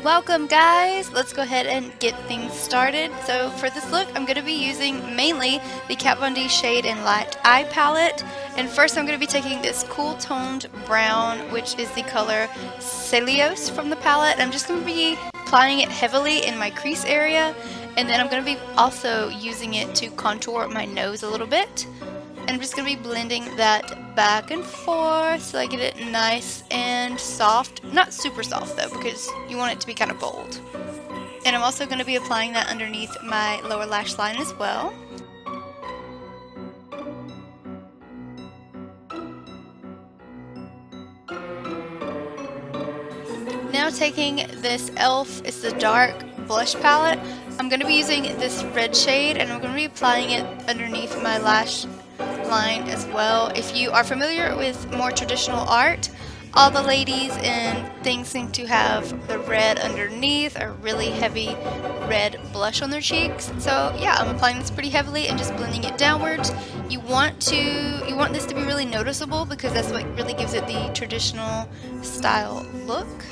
Welcome guys! Let's go ahead and get things started. So for this look, I'm going to be using mainly the Kat Von D Shade and Light Eye palette. And first I'm going to be taking this cool toned brown, which is the color Celios from the palette. I'm just going to be applying it heavily in my crease area. And then I'm going to be also using it to contour my nose a little bit. And I'm just going to be blending that back and forth so I get it nice and soft. Not super soft though, because you want it to be kind of bold. And I'm also going to be applying that underneath my lower lash line as well. Now taking this e.l.f., it's the dark blush palette, I'm going to be using this red shade and I'm going to be applying it underneath my lash line as well. If you are familiar with more traditional art, all the ladies and things seem to have the red underneath or really heavy red blush on their cheeks. So yeah, I'm applying this pretty heavily and just blending it downwards. You want this to be really noticeable because that's what really gives it the traditional style look.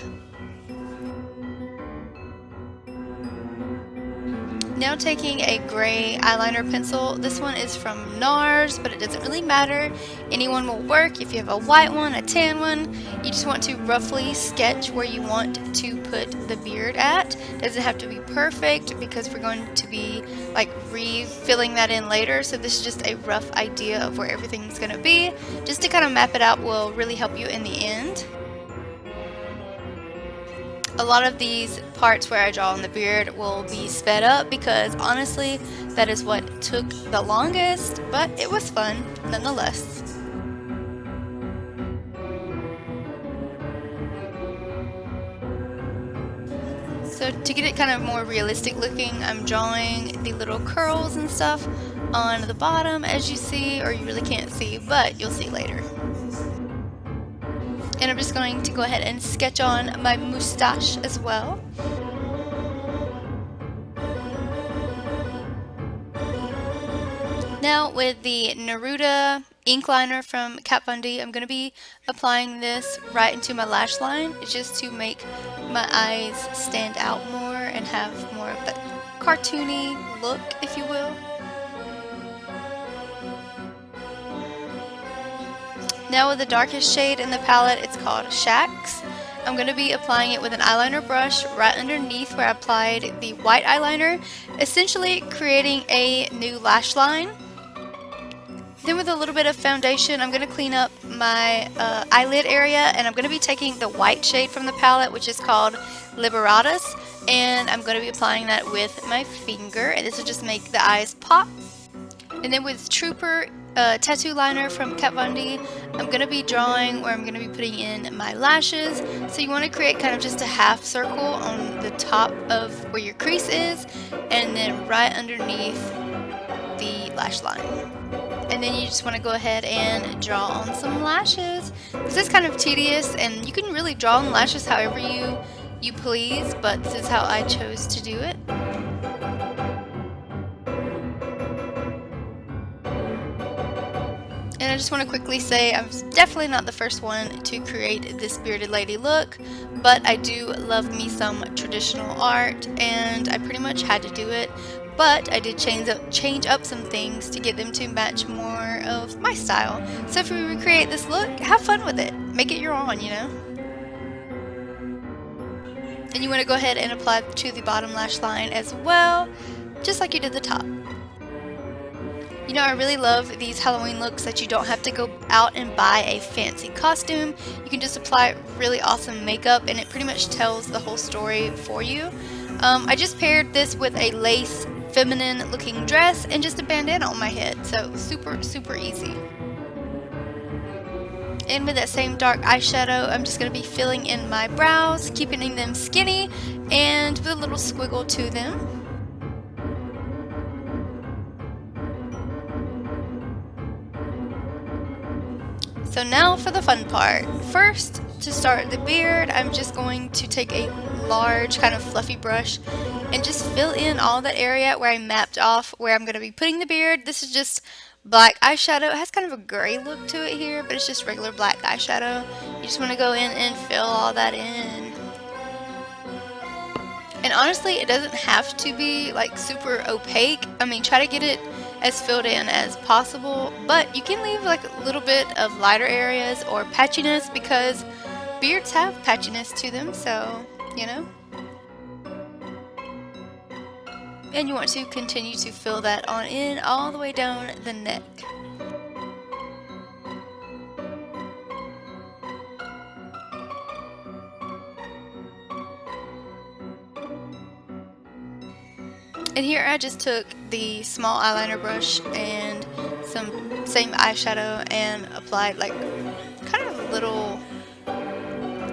Now taking a gray eyeliner pencil. This one is from NARS, but it doesn't really matter. Anyone will work. If you have a white one, a tan one, you just want to roughly sketch where you want to put the beard at. Doesn't have to be perfect because we're going to be like refilling that in later. So this is just a rough idea of where everything's going to be. Just to kind of map it out will really help you in the end. A lot of these parts where I draw on the beard will be sped up because honestly that is what took the longest, but it was fun nonetheless. So to get it kind of more realistic looking, I'm drawing the little curls and stuff on the bottom as you see, or you really can't see, but you'll see later. And I'm just going to go ahead and sketch on my mustache as well. Now with the Neruda ink liner from Kat Von D, I'm going to be applying this right into my lash line just to make my eyes stand out more and have more of that cartoony look, if you will. Now with the darkest shade in the palette, it's called Shacks. I'm going to be applying it with an eyeliner brush right underneath where I applied the white eyeliner, essentially creating a new lash line. Then with a little bit of foundation, I'm going to clean up my eyelid area, and I'm going to be taking the white shade from the palette, which is called Liberatus, and I'm going to be applying that with my finger, and this will just make the eyes pop. And then with Trooper tattoo liner from Kat Von D, I'm going to be drawing where I'm going to be putting in my lashes. So you want to create kind of just a half circle on the top of where your crease is, and then right underneath the lash line. And then you just want to go ahead and draw on some lashes. This is kind of tedious, and you can really draw on lashes however you please, but this is how I chose to do it. And I just want to quickly say I'm definitely not the first one to create this bearded lady look, but I do love me some traditional art, and I pretty much had to do it. But I did change up some things to get them to match more of my style. So if you recreate this look, have fun with it. Make it your own, you know? And you want to go ahead and apply to the bottom lash line as well, just like you did the top. You know, I really love these Halloween looks that you don't have to go out and buy a fancy costume. You can just apply really awesome makeup and it pretty much tells the whole story for you. I just paired this with a lace feminine looking dress and just a bandana on my head, so super easy. And with that same dark eyeshadow, I'm just going to be filling in my brows, keeping them skinny and with a little squiggle to them. So now for the fun part. First, to start the beard, I'm just going to take a large kind of fluffy brush and just fill in all that area where I mapped off where I'm going to be putting the beard. This is just black eyeshadow. It has kind of a gray look to it here, but it's just regular black eyeshadow. You just want to go in and fill all that in. And honestly, it doesn't have to be like super opaque. I mean, try to get it as filled in as possible, but you can leave like a little bit of lighter areas or patchiness because beards have patchiness to them, so, you know. And you want to continue to fill that on in all the way down the neck. And here I just took the small eyeliner brush and some same eyeshadow and applied like kind of a little,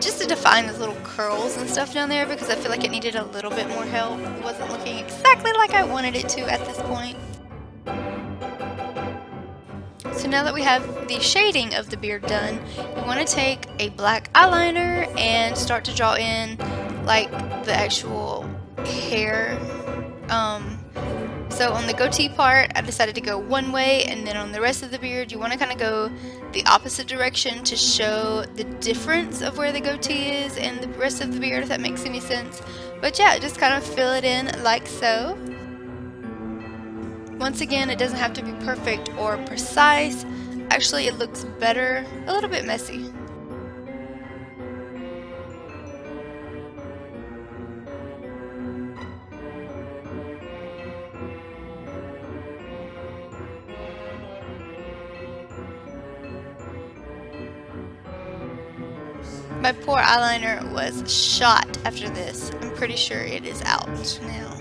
just to define those little curls and stuff down there because I feel like it needed a little bit more help. It wasn't looking exactly like I wanted it to at this point. So now that we have the shading of the beard done, we want to take a black eyeliner and start to draw in like the actual hair. So on the goatee part, I decided to go one way, and then on the rest of the beard, you want to kind of go the opposite direction to show the difference of where the goatee is and the rest of the beard, if that makes any sense. But yeah, just kind of fill it in like so. Once again, it doesn't have to be perfect or precise. Actually, it looks better, a little bit messy. My poor eyeliner was shot after this. I'm pretty sure it is out now.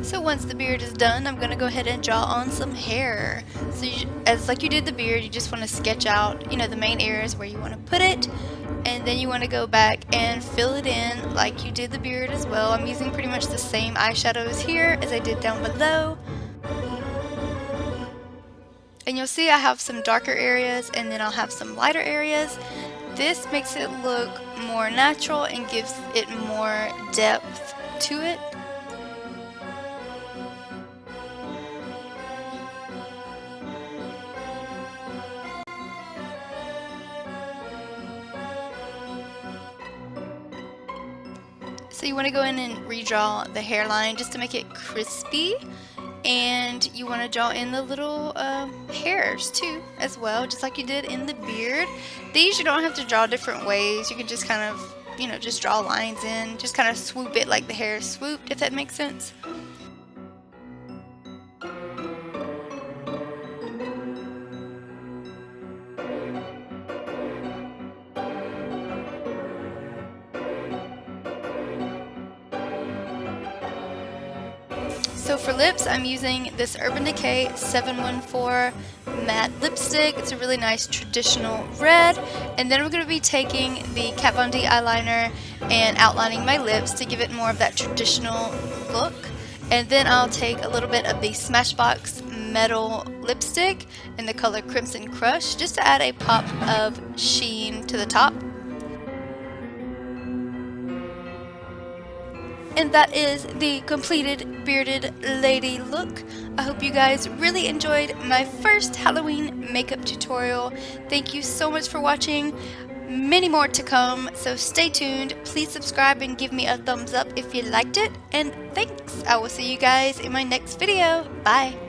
So once the beard is done, I'm going to go ahead and draw on some hair. So as like you did the beard, you just want to sketch out, you know, the main areas where you want to put it. And then you want to go back and fill it in like you did the beard as well. I'm using pretty much the same eyeshadows here as I did down below. And you'll see I have some darker areas and then I'll have some lighter areas. This makes it look more natural and gives it more depth to it. So you want to go in and redraw the hairline just to make it crispy, and you want to draw in the little hairs too as well, just like you did in the beard. These you don't have to draw different ways. You can just kind of, you know, just draw lines in, just kind of swoop it like the hair is swooped, if that makes sense. So for lips, I'm using this Urban Decay 714 matte lipstick. It's a really nice traditional red. And then I'm going to be taking the Kat Von D eyeliner and outlining my lips to give it more of that traditional look. And then I'll take a little bit of the Smashbox Metal lipstick in the color Crimson Crush just to add a pop of sheen to the top. And that is the completed bearded lady look. I hope you guys really enjoyed my first Halloween makeup tutorial. Thank you so much for watching. Many more to come, so stay tuned. Please subscribe and give me a thumbs up if you liked it. And thanks. I will see you guys in my next video. Bye.